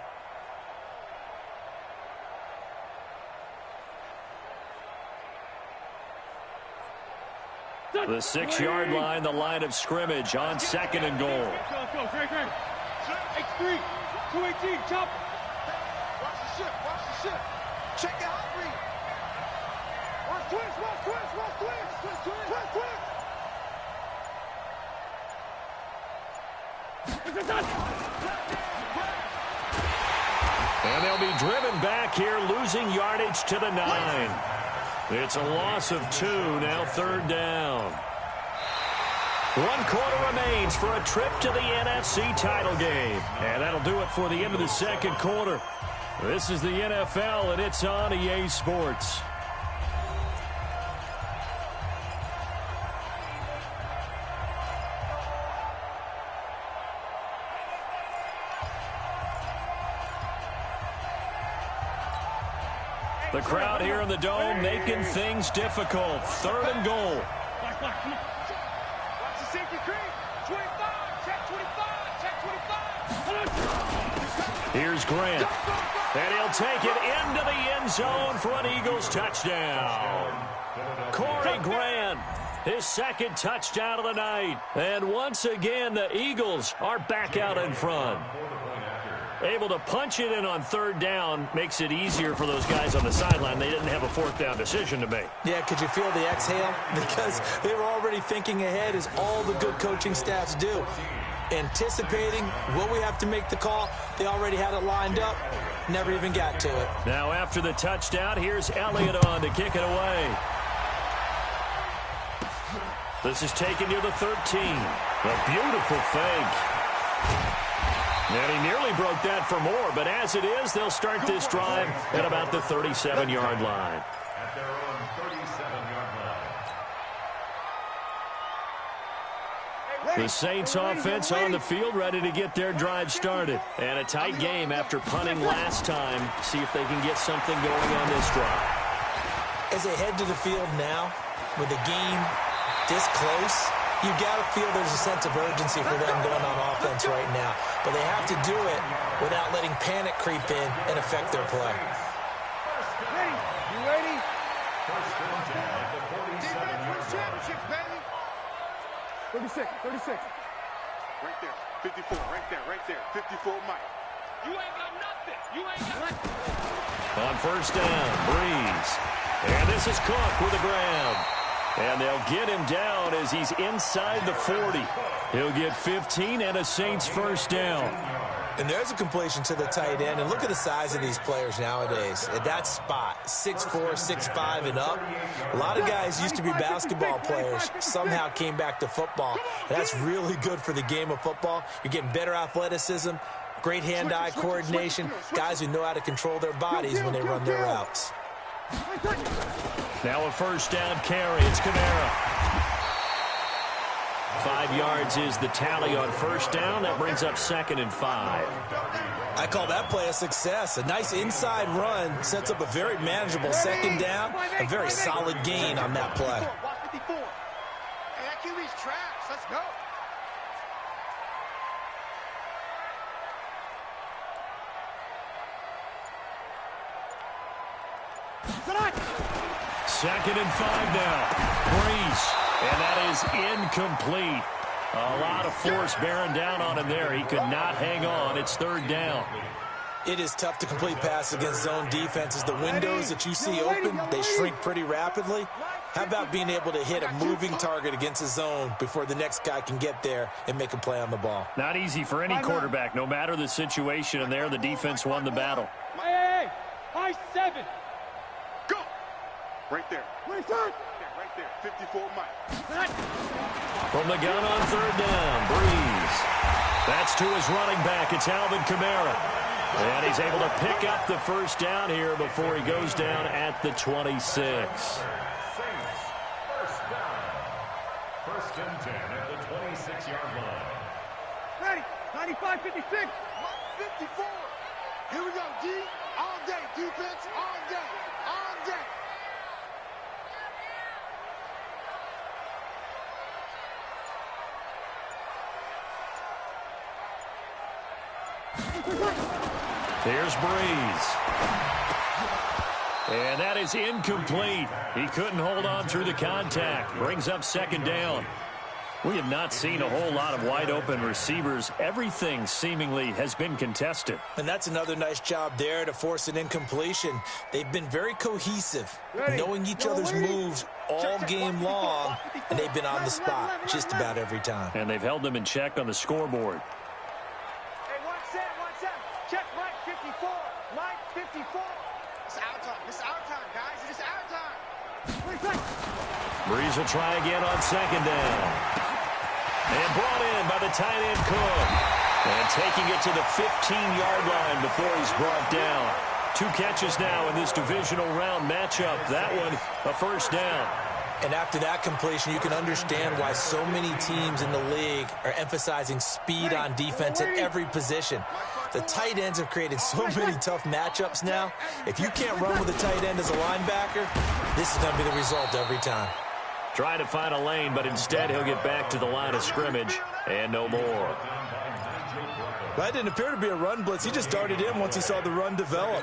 The 6-yard line, the line of scrimmage on 2nd and goal. Go, Greg. X3, 218, chop. Watch the ship. Check the hot read. Watch twist. And they'll be driven back here, losing yardage to the 9. It's a loss of 2, now 3rd down. 1 quarter remains for a trip to the NFC title game. And that'll do it for the end of the 2nd quarter. This is the NFL, and it's on EA Sports. The crowd here in the Dome making things difficult. 3rd and goal. Watch the safety creep. 25, check 25. Here's Grant. And he'll take it into the end zone for an Eagles touchdown. Corey Grant, his 2nd touchdown of the night. And once again, the Eagles are back out in front. Able to punch it in on 3rd down makes it easier for those guys on the sideline. They didn't have a 4th down decision to make. Yeah, could you feel the exhale? Because they were already thinking ahead, as all the good coaching staffs do. Anticipating, will we have to make the call? They already had it lined up. Never even got to it. Now after the touchdown, here's Elliott on to kick it away. This is taken near the 13. A beautiful fake. And he nearly broke that for more, but as it is, they'll start this drive at about the 37-yard line. At their own 37-yard line. The Saints offense on the field, ready to get their drive started. And a tight game after punting last time. See if they can get something going on this drive. As they head to the field now, with the game this close, you got to feel there's a sense of urgency for them going on offense right now. But they have to do it without letting panic creep in and affect their play. Ready? You ready? First and 10 at the 47-yard Championship, baby. 36. Right there. 54. Right there. 54, Mike. You ain't got nothing. On 1st down, Breeze. And this is Cook with the grab. And they'll get him down as he's inside the 40. He'll get 15 and a Saints 1st down. And there's a completion to the tight end. And look at the size of these players nowadays. At that spot, 6'4", 6'5", and up. A lot of guys used to be basketball players, somehow came back to football. And that's really good for the game of football. You're getting better athleticism, great hand-eye coordination, guys who know how to control their bodies when they run their routes. Now a 1st down carry. It's Kamara. 5 yards is the tally on 1st down. That brings up 2nd and 5. I call that play a success. A nice inside run sets up a very manageable 2nd down. A very solid gain on that play. Watch 54. Hey, that QB's trash. Let's go. Second and 5 now. Breeze. And that is incomplete. A lot of force bearing down on him there. He could not hang on. It's 3rd down. It is tough to complete passes against zone defenses. The windows that you see open, they shrink pretty rapidly. How about being able to hit a moving target against a zone before the next guy can get there and make a play on the ball? Not easy for any quarterback, no matter the situation. And there, the defense won the battle. Hey, high 7. Go. Right there. Right there. 54, Mike. From the gun on 3rd down, Breeze. That's to his running back. It's Alvin Kamara. And he's able to pick up the 1st down here before he goes down at the 26. Saints, 1st down. 1st and 10 at the 26-yard line. Ready. 95, 56. 54. Here we go, D. All day, defense, all day, all day. Here's Breeze. And that is incomplete. He couldn't hold on through the contact. Brings up second down. We have not seen a whole lot of wide-open receivers. Everything seemingly has been contested. And that's another nice job there to force an incompletion. They've been very cohesive, knowing each other's moves all game long, and they've been on the spot just about every time. And they've held them in check on the scoreboard. Hey, watch that. Check Mike 54. Mike 54. It's our time. It's our time, guys. It is our time. Breeze will try again on second down. And brought in by the tight end Cook. And taking it to the 15-yard line before he's brought down. 2 catches now in this divisional round matchup. That one, a first down. And after that completion, you can understand why so many teams in the league are emphasizing speed on defense at every position. The tight ends have created so many tough matchups now. If you can't run with a tight end as a linebacker, this is going to be the result every time. Trying to find a lane, but instead he'll get back to the line of scrimmage and no more. That didn't appear to be a run blitz. He just darted in once he saw the run develop.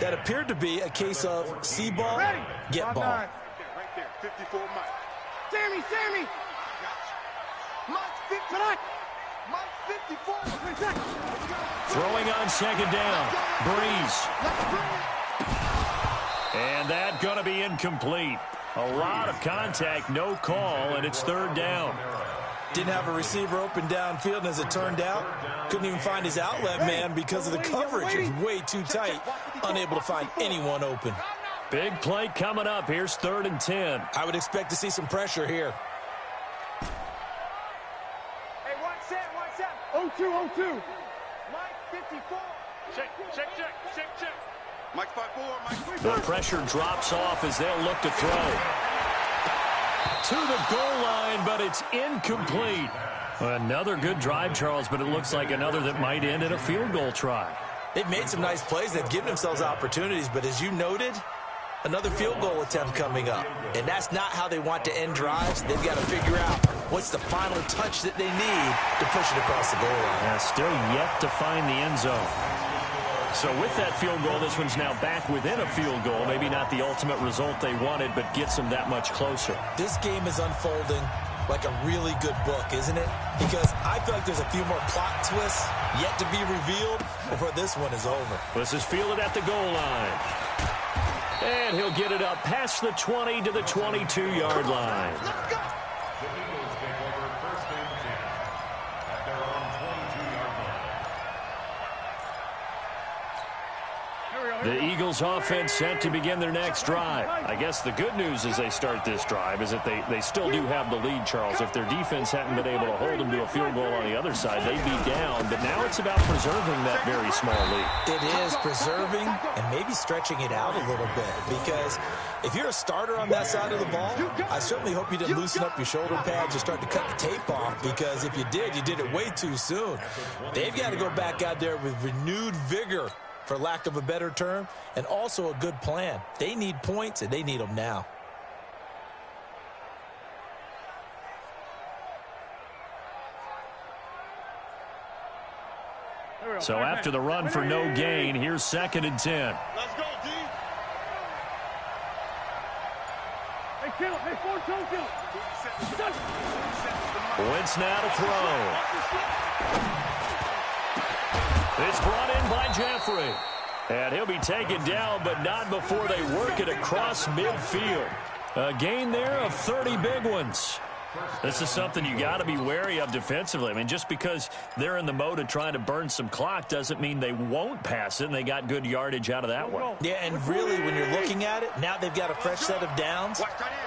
That appeared to be a case of see ball, get ball. Right there, 54 Mike. Sammy! Mike 54. Throwing on second down. Breeze. And that going to be incomplete. A lot of contact, no call, and it's third down. Didn't have a receiver open downfield, and as it turned out, couldn't even find his outlet man because of the coverage. It's way too tight, unable to find anyone open. Big play coming up. Here's 3rd and 10. I would expect to see some pressure here. Hey, watch that. 0-2. Mike 54. Check. Mike 54, The pressure drops off as they'll look to throw. To the goal line, but it's incomplete. Another good drive, Charles, but it looks like another that might end in a field goal try. They've made some nice plays. They've given themselves opportunities, but as you noted, another field goal attempt coming up. And that's not how they want to end drives. They've got to figure out what's the final touch that they need to push it across the goal line. Yeah, still yet to find the end zone. So with that field goal, this one's now back within a field goal. Maybe not the ultimate result they wanted, but gets them that much closer. This game is unfolding like a really good book, isn't it? Because I feel like there's a few more plot twists yet to be revealed before this one is over. This is fielded at the goal line. And he'll get it up past the 20 to the 22-yard line. Let's go. The Eagles take over 1st and 10 at their own 22-yard line. The Eagles offense set to begin their next drive. I guess the good news as they start this drive is that they still do have the lead, Charles. If their defense hadn't been able to hold them to a field goal on the other side, they'd be down. But now it's about preserving that very small lead. It is preserving and maybe stretching it out a little bit, because if you're a starter on that side of the ball, I certainly hope you didn't loosen up your shoulder pads or start to cut the tape off, because if you did it way too soon. They've got to go back out there with renewed vigor, for lack of a better term, and also a good plan. They need points, and they need them now. So after the run for no gain, here's 2nd and 10. Let's go, D. Hey, kill it. Hey, 4-2, kill it. Wentz now to throw. It's brought in by Jeffrey. And he'll be taken down, but not before they work it across midfield. A gain there of 30 big ones. This is something you got to be wary of defensively. I mean, just because they're in the mode of trying to burn some clock doesn't mean they won't pass it, and they got good yardage out of that one. Yeah, and really, when you're looking at it, now they've got a fresh set of downs.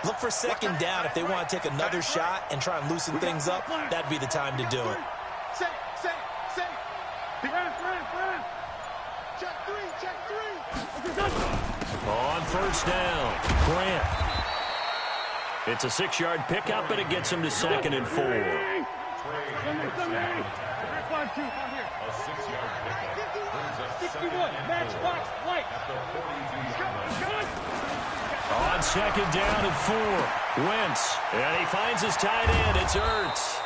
Look for 2nd down. If they want to take another shot and try and loosen things up, that'd be the time to do it. Say. Check three. On 1st down, Grant. It's a 6-yard pickup, but it gets him to 2nd and 4. A 6-yard pickup. 61, match box, light. On second down and 4, Wentz. And he finds his tight end. It's Ertz.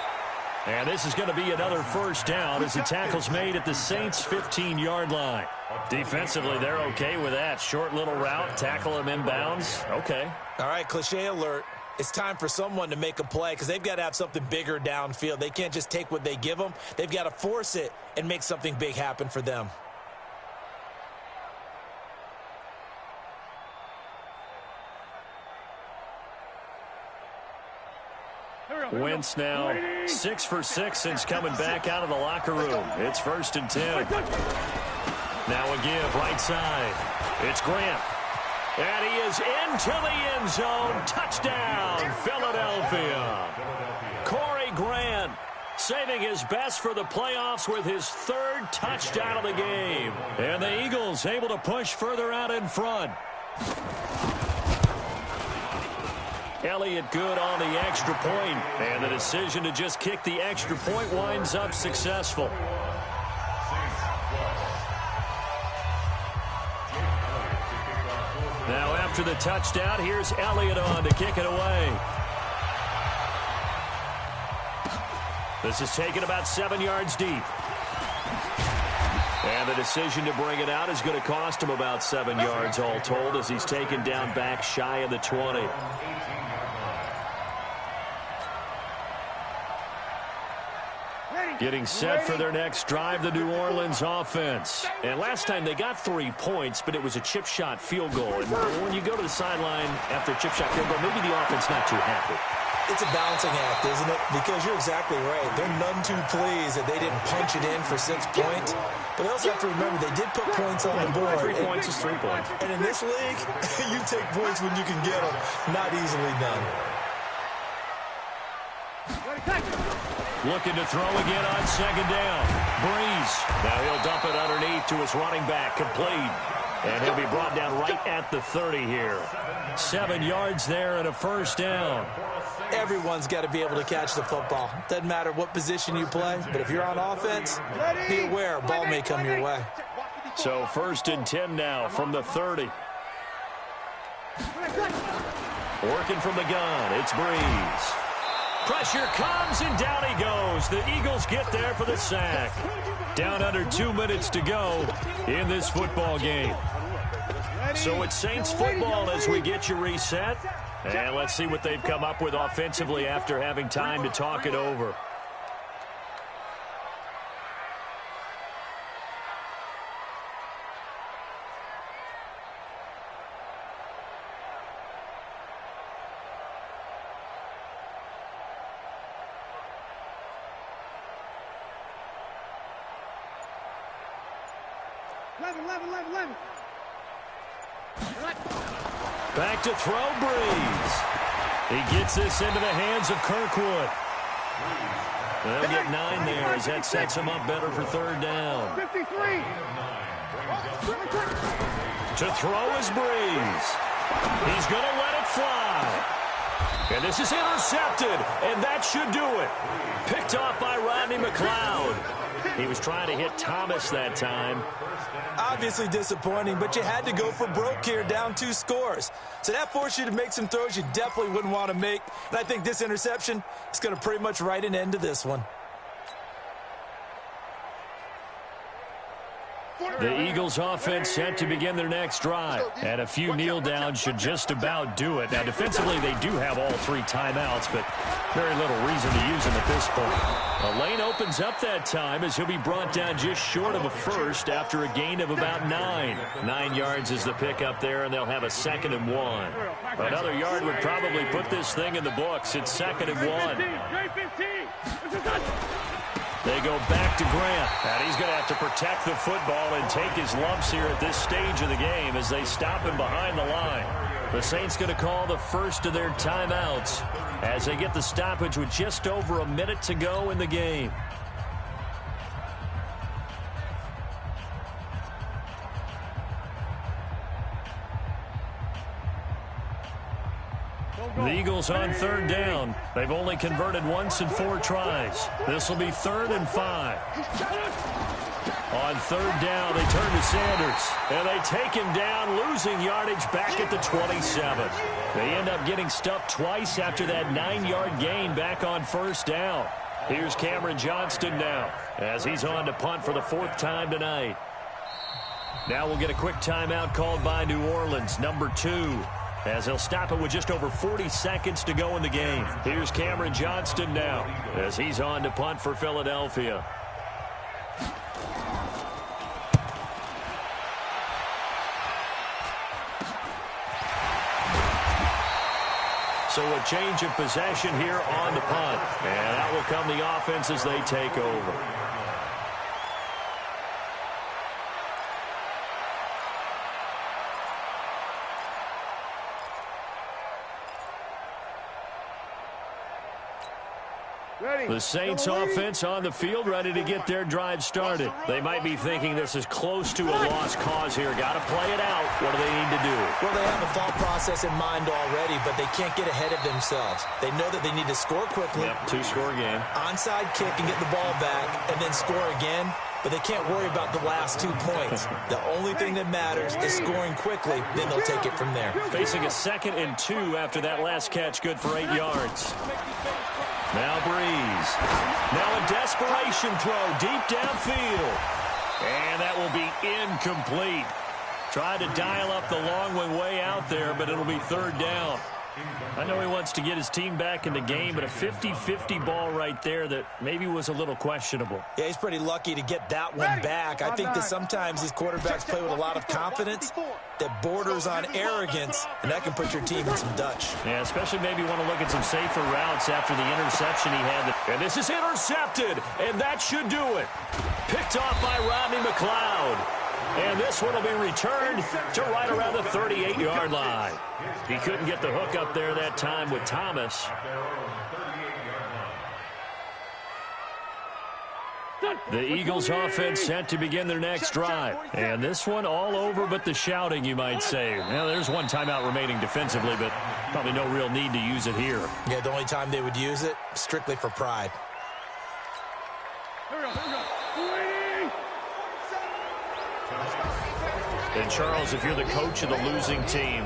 And this is going to be another first down as the tackle's made at the Saints' 15-yard line. Defensively, they're okay with that. Short little route, tackle him inbounds. Okay. All right, cliche alert. It's time for someone to make a play because they've got to have something bigger downfield. They can't just take what they give them. They've got to force it and make something big happen for them. Wentz now 6 for 6 since coming back out of the locker room. It's 1st and 10. Now a give right side. It's Grant. And he is into the end zone. Touchdown, Philadelphia. Corey Grant saving his best for the playoffs with his 3rd touchdown of the game. And the Eagles able to push further out in front. Elliott good on the extra point, and the decision to just kick the extra point winds up successful. Now after the touchdown, here's Elliott on to kick it away. This is taken about 7 yards deep. And the decision to bring it out is going to cost him about 7 yards all told as he's taken down back shy of the 20. Getting set for their next drive, the New Orleans offense. And last time they got 3 points, but it was a chip shot field goal. And when you go to the sideline after a chip shot field goal, maybe the offense not too happy. It's a balancing act, isn't it? Because you're exactly right. They're none too pleased that they didn't punch it in for 6 points. But they also have to remember they did put points on the board. 3 points is 3 points. And in this league, you take points when you can get them. Not easily done. Looking to throw again on second down. Breeze. Now he'll dump it underneath to his running back. Complete. And he'll be brought down right at the 30 here. 7 yards there and a first down. Everyone's got to be able to catch the football. Doesn't matter what position you play, but if you're on offense, be aware a ball may come your way. So 1st and 10 now from the 30. Working from the gun, it's Breeze. Pressure comes, and down he goes. The Eagles get there for the sack. Down under 2 minutes to go in this football game. So it's Saints football as we get you reset. And let's see what they've come up with offensively after having time to talk it over. Back to throw, Breeze. He gets this into the hands of Kirkwood. They'll get 9 there as that sets him up better for 3rd down. 53. To throw is Breeze. He's going to let it fly. And this is intercepted, and that should do it. Picked off by Rodney McLeod. He was trying to hit Thomas that time. Obviously disappointing, but you had to go for broke here, down 2 scores. So that forced you to make some throws you definitely wouldn't want to make. And I think this interception is going to pretty much write an end to this one. The Eagles offense set to begin their next drive. And a few kneel downs should just about do it. Now, defensively, they do have all 3 timeouts, but very little reason to use them at this point. A lane opens up that time as he'll be brought down just short of a first after a gain of about 9. 9 yards is the pickup there, and they'll have a 2nd and 1. Another yard would probably put this thing in the books. It's 2nd and 1. They go back to Grant, and he's going to have to protect the football and take his lumps here at this stage of the game as they stop him behind the line. The Saints going to call the first of their timeouts as they get the stoppage with just over a minute to go in the game. The Eagles on 3rd down. They've only converted once in 4 tries. This will be 3rd and 5. On third down, they turn to Sanders, and they take him down, losing yardage back at the 27. They end up getting stuffed twice after that 9-yard gain back on first down. Here's Cameron Johnston now, as he's on to punt for the 4th time tonight. Now we'll get a quick timeout called by New Orleans, number 2, as he'll stop it with just over 40 seconds to go in the game. Here's Cameron Johnston now, as he's on to punt for Philadelphia. So a change of possession here on the punt. And out will come the offense as they take over. The Saints offense on the field, ready to get their drive started. They might be thinking this is close to a lost cause here. Got to play it out. What do they need to do? Well, they have a thought process in mind already, but they can't get ahead of themselves. They know that they need to score quickly. Yep, 2-score game. Onside kick and get the ball back, and then score again. But they can't worry about the last 2 points. The only thing that matters is scoring quickly. Then they'll take it from there. Facing a 2nd and 2 after that last catch, good for 8 yards. Now Breeze. Now a desperation throw deep downfield. And that will be incomplete. Tried to dial up the long way out there, but it'll be 3rd down. I know he wants to get his team back in the game, but a 50-50 ball right there that maybe was a little questionable. Yeah, he's pretty lucky to get that one back. I think that sometimes these quarterbacks play with a lot of confidence that borders on arrogance, and that can put your team in some Dutch. Yeah, especially maybe want to look at some safer routes after the interception he had. And this is intercepted, and that should do it. Picked off by Rodney McLeod. And this one will be returned to right around the 38-yard line. He couldn't get the hook up there that time with Thomas. The Eagles offense set to begin their next drive. And this one all over but the shouting, you might say. Well, there's one timeout remaining defensively, but probably no real need to use it here. Yeah, the only time they would use it, strictly for pride. Here we go. And Charles, if you're the coach of the losing team,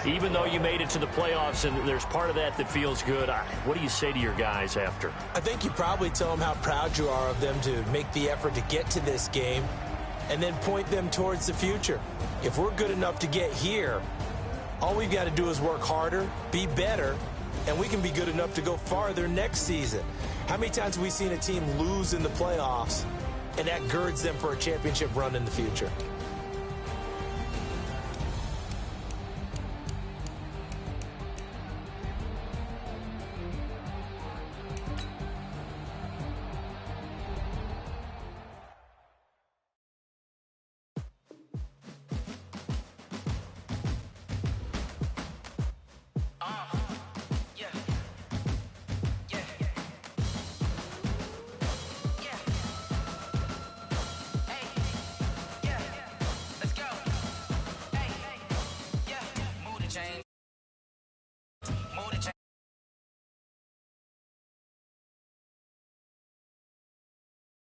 even though you made it to the playoffs and there's part of that feels good, what do you say to your guys after? I think you probably tell them how proud you are of them to make the effort to get to this game and then point them towards the future. If we're good enough to get here, all we've got to do is work harder, be better, and we can be good enough to go farther next season. How many times have we seen a team lose in the playoffs, and that girds them for a championship run in the future?